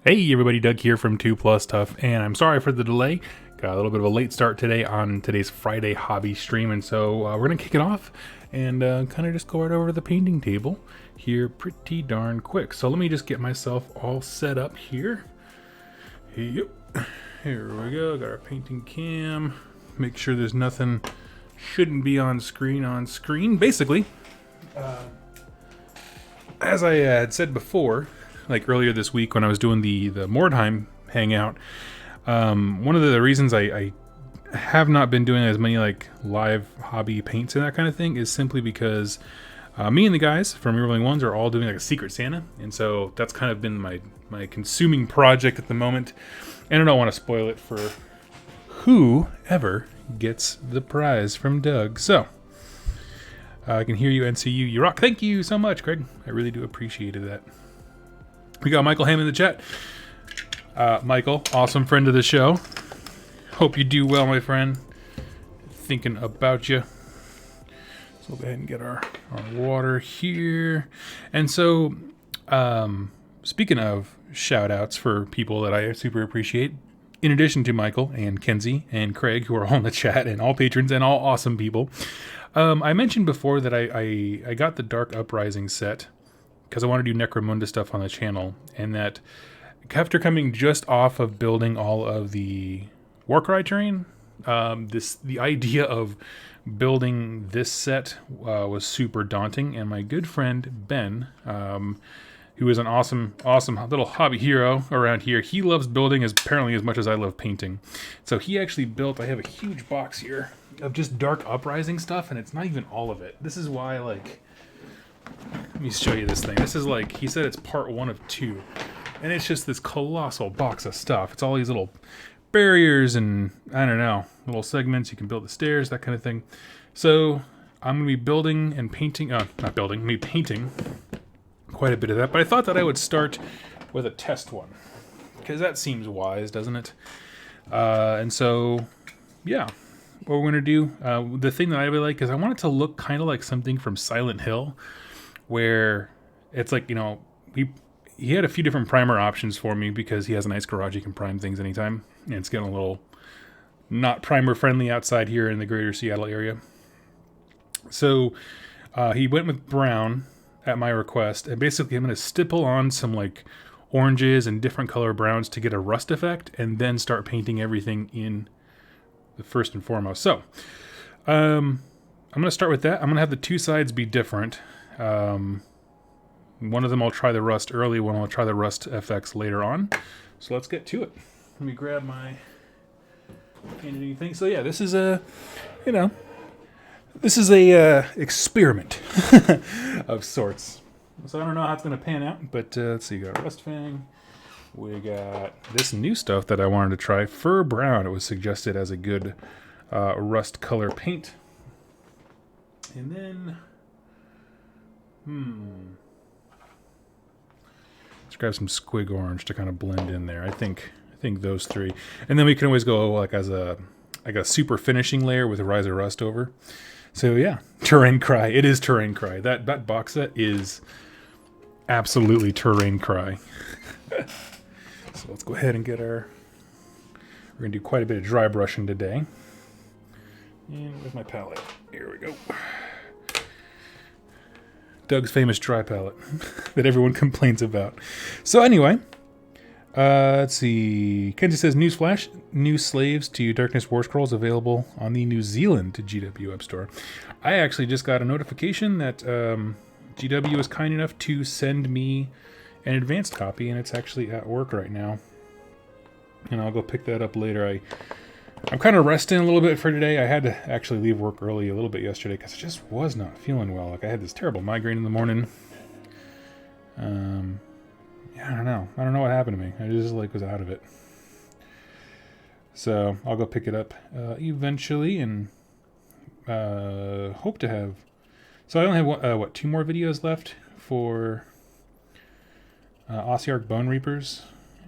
Hey everybody, Doug here from 2 Plus Tough, and I'm sorry for the delay. Got a little bit of a late start today on today's Friday hobby stream, and so we're going to kick it off and kind of just go right over to the painting table here pretty darn quick. So let me just get myself all set up here. Yep, here we go, got our painting cam. Make sure there's nothing shouldn't be on screen. Basically, as I had said before, like earlier this week when I was doing the Mordheim Hangout, one of the reasons I have not been doing as many like live hobby paints and that kind of thing is simply because me and the guys from Revealing Ones are all doing like a Secret Santa, and so that's kind of been my consuming project at the moment, and I don't want to spoil it for whoever gets the prize from Doug. So I can hear you and see you. You rock. Thank you so much, Craig. I really do appreciate that. We got Michael Ham in the chat. Michael, awesome friend of the show. Hope you do well, my friend. Thinking about you. So we'll go ahead and get our water here. And so, speaking of shout outs for people that I super appreciate, in addition to Michael and Kenzie and Craig, who are all in the chat, and all patrons and all awesome people, I mentioned before that I got the Dark Uprising set because I want to do Necromunda stuff on the channel, and that after coming just off of building all of the Warcry terrain, the idea of building this set was super daunting, and my good friend Ben, who is an awesome little hobby hero around here, he loves building apparently as much as I love painting. So he actually built, I have a huge box here of just Dark Uprising stuff, and it's not even all of it. This is why, like, let me show you this thing. This is like, he said it's part 1 of 2. And it's just this colossal box of stuff. It's all these little barriers and, I don't know, little segments. You can build the stairs, that kind of thing. So I'm going to be building and painting, painting quite a bit of that. But I thought that I would start with a test one, because that seems wise, doesn't it? And so, yeah. What we're going to do, the thing that I really like is I want it to look kind of like something from Silent Hill, where it's like, you know, he had a few different primer options for me because he has a nice garage. You can prime things anytime, and it's getting a little not primer friendly outside here in the greater Seattle area. So he went with brown at my request, and basically I'm going to stipple on some like oranges and different color browns to get a rust effect, and then start painting everything in the first and foremost. So I'm going to start with that. I'm going to have the two sides be different. One of them I'll try the rust early, one I'll try the rust FX later on. So let's get to it. Let me grab my painting thing. So yeah, this is a experiment of sorts. So I don't know how it's going to pan out, but let's see. We got Rust Fang. We got this new stuff that I wanted to try, Fur Brown. It was suggested as a good rust color paint. And then, let's grab some Squig Orange to kind of blend in there. I think those three. And then we can always go like as a super finishing layer with a Rise of Rust over. So yeah, Terrain Cry. It is Terrain Cry. That box set is absolutely Terrain Cry. So let's go ahead and get we're going to do quite a bit of dry brushing today. And where's my palette? Here we go. Doug's famous dry palette that everyone complains about. So anyway, let's see. Kenzie says, newsflash, new slaves to Darkness War Scrolls available on the New Zealand GW Web Store. I actually just got a notification that GW was kind enough to send me an advanced copy, and it's actually at work right now. And I'll go pick that up later. I'm kind of resting a little bit for today. I had to actually leave work early a little bit yesterday because I just was not feeling well. Like I had this terrible migraine in the morning. Yeah, I don't know. I don't know what happened to me. I just like was out of it. So I'll go pick it up eventually, and hope to have. So I only have 2 more videos left for Ossiarch Bone Reapers,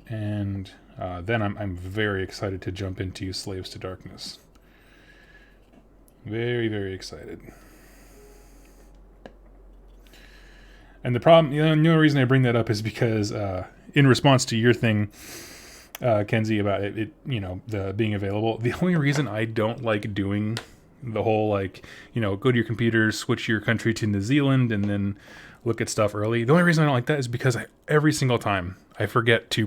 and then I'm very excited to jump into Slaves to Darkness. Very, very excited. And the problem, the only reason I bring that up is because in response to your thing, Kenzie, about the being available, the only reason I don't like doing the whole go to your computer, switch your country to New Zealand, and then look at stuff early. The only reason I don't like that is because every single time I forget to